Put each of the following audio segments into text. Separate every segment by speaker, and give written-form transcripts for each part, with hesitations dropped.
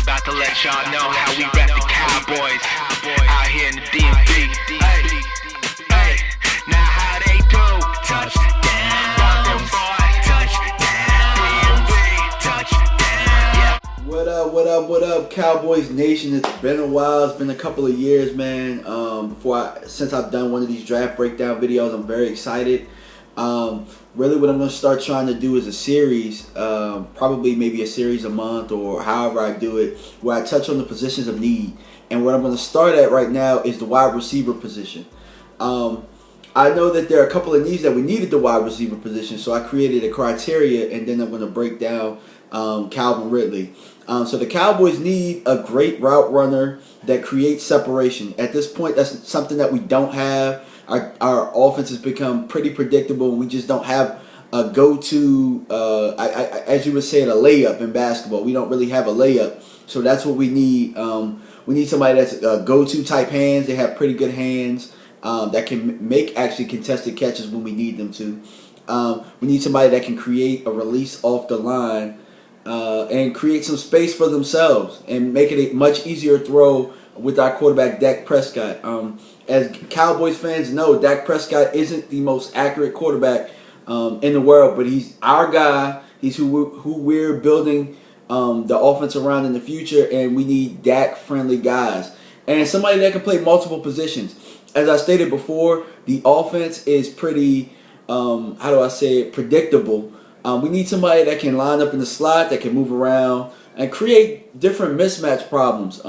Speaker 1: about to let y'all know how we rep the Cowboys out here in the DMV. Hey, now how they do? Touchdown, DMV, touchdown.
Speaker 2: What up, Cowboys Nation? It's been a while. It's been a couple of years, man. Since I've done one of these draft breakdown videos, I'm very excited. Really what I'm going to start trying to do is a series, probably maybe a series a month or however I do it, where I touch on the positions of need. And what I'm going to start at right now is the wide receiver position. I know that there are a couple of needs that we need at the wide receiver position, so I created a criteria, and then I'm going to break down Calvin Ridley. So the Cowboys need a great route runner that creates separation. At this point, that's something that we don't have. Our offense has become pretty predictable, and we just don't have a go-to, as you would say, a layup in basketball. We don't really have a layup, so that's what we need. We need somebody that's go-to type hands. They have pretty good hands that can make actually contested catches when we need them to. We need somebody that can create a release off the line and create some space for themselves and make it a much easier throw with our quarterback, Dak Prescott. As Cowboys fans know, Dak Prescott isn't the most accurate quarterback in the world, but he's our guy. He's who we're building the offense around in the future, and we need Dak-friendly guys. And somebody that can play multiple positions. As I stated before, the offense is pretty, predictable. We need somebody that can line up in the slot, that can move around, and create different mismatch problems.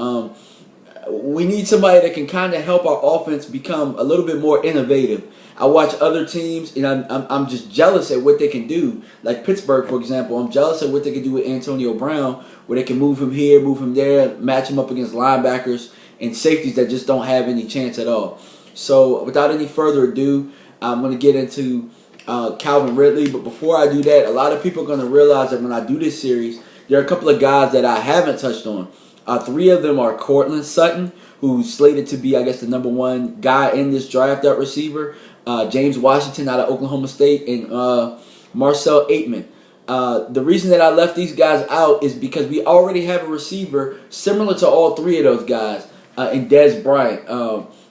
Speaker 2: We need somebody that can kind of help our offense become a little bit more innovative. I watch other teams, and I'm just jealous at what they can do. Like Pittsburgh, for example, I'm jealous at what they can do with Antonio Brown, where they can move him here, move him there, match him up against linebackers and safeties that just don't have any chance at all. So without any further ado, I'm going to get into Calvin Ridley. But before I do that, a lot of people are going to realize that when I do this series, there are a couple of guys that I haven't touched on. Three of them are Courtland Sutton, who's slated to be, I guess, the number one guy in this draft at receiver. James Washington out of Oklahoma State, and Marcel Aitman. The reason that I left these guys out is because we already have a receiver similar to all three of those guys in Dez Bryant.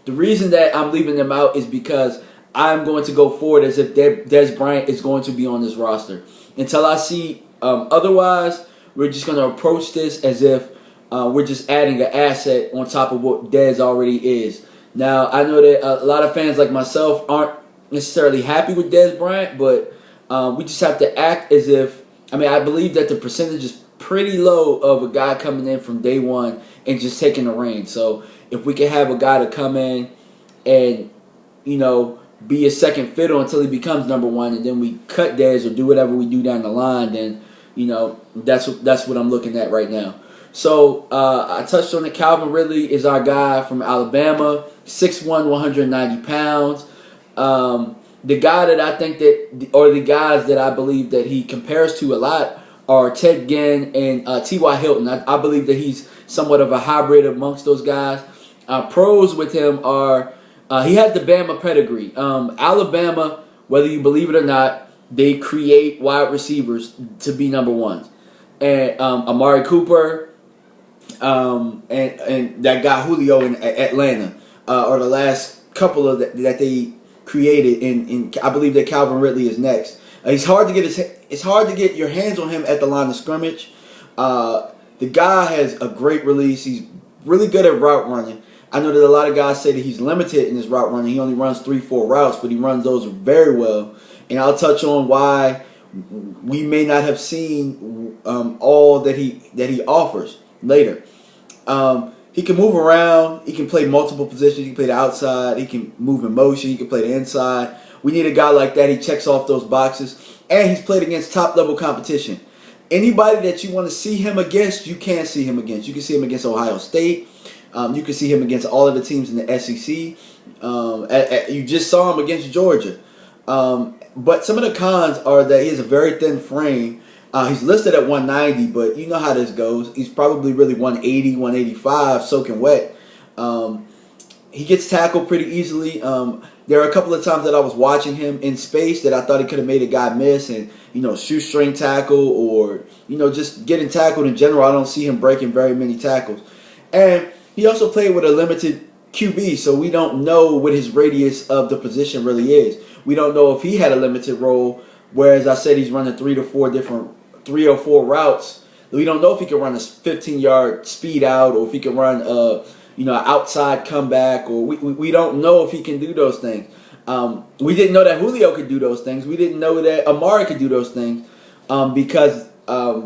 Speaker 2: The reason that I'm leaving them out is because I'm going to go forward as if Dez Bryant is going to be on this roster. Until I see otherwise, we're just going to approach this as if we're just adding an asset on top of what Dez already is. Now, I know that a lot of fans like myself aren't necessarily happy with Dez Bryant, but we just have to act as if, I believe that the percentage is pretty low of a guy coming in from day one and just taking the reins. So if we can have a guy to come in and, be a second fiddle until he becomes number one, and then we cut Dez or do whatever we do down the line, then, that's what I'm looking at right now. So I touched on it. Calvin Ridley is our guy from Alabama, 6'1", 190 pounds. The guy that I think the guys that I believe that he compares to a lot are Ted Ginn and T.Y. Hilton. I believe that he's somewhat of a hybrid amongst those guys. Pros with him are, he has the Bama pedigree. Alabama, whether you believe it or not, they create wide receivers to be number ones. And Amari Cooper, and that guy Julio in Atlanta are the last couple of that they created. And I believe that Calvin Ridley is next. It's hard to get your hands on him at the line of scrimmage. The guy has a great release. He's really good at route running. I know that a lot of guys say that he's limited in his route running. He only runs 3-4 routes, but he runs those very well. And I'll touch on why we may not have seen all that he offers later. He can move around. He can play multiple positions. He can play the outside. He can move in motion. He can play the inside. We need a guy like that. He checks off those boxes. And he's played against top-level competition. Anybody that you want to see him against, you can see him against. You can see him against Ohio State. You can see him against all of the teams in the SEC. You just saw him against Georgia. But some of the cons are that he has a very thin frame. He's listed at 190, but you know how this goes. He's probably really 180, 185, soaking wet. He gets tackled pretty easily. there are a couple of times that I was watching him in space that I thought he could have made a guy miss, and shoestring tackle, or just getting tackled in general. I don't see him breaking very many tackles. And he also played with a limited QB, so we don't know what his radius of the position really is. We don't know if he had a limited role, whereas I said he's running 3 or 4 routes. We don't know if he can run a 15-yard speed out, or if he can run an outside comeback, or we don't know if he can do those things. We didn't know that Julio could do those things. We didn't know that Amari could do those things because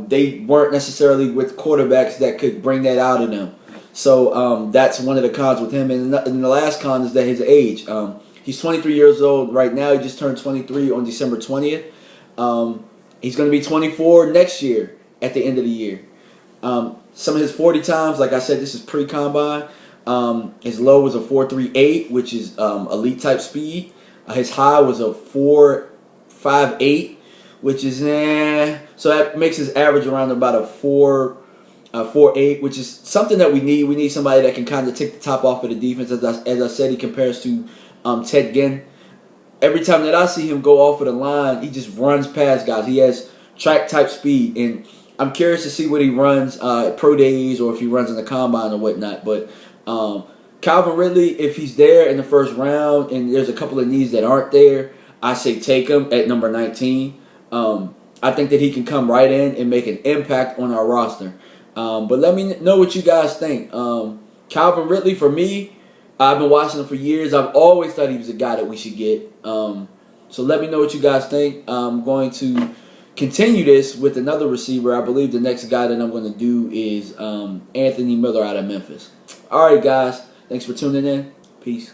Speaker 2: they weren't necessarily with quarterbacks that could bring that out of them. So that's one of the cons with him. And the last con is that his age. He's 23 years old right now. He just turned 23 on December 20th. He's going to be 24 next year at the end of the year. Some of his 40 times, like I said, this is pre-combine. His low was a 4.38, which is elite type speed. His high was a 4.58, which is so that makes his average around about a 4.8, which is something that we need. We need somebody that can kind of take the top off of the defense. As I said, he compares to Ted Ginn. Every time that I see him go off of the line, he just runs past guys. He has track type speed, and I'm curious to see what he runs at pro days, or if he runs in the combine or whatnot. But Calvin Ridley, if he's there in the first round and there's a couple of needs that aren't there, I say take him at number 19. I think that he can come right in and make an impact on our roster. But let me know what you guys think. Calvin Ridley, for me, I've been watching him for years. I've always thought he was a guy that we should get. So let me know what you guys think. I'm going to continue this with another receiver. I believe the next guy that I'm going to do is Anthony Miller out of Memphis. All right, guys. Thanks for tuning in. Peace.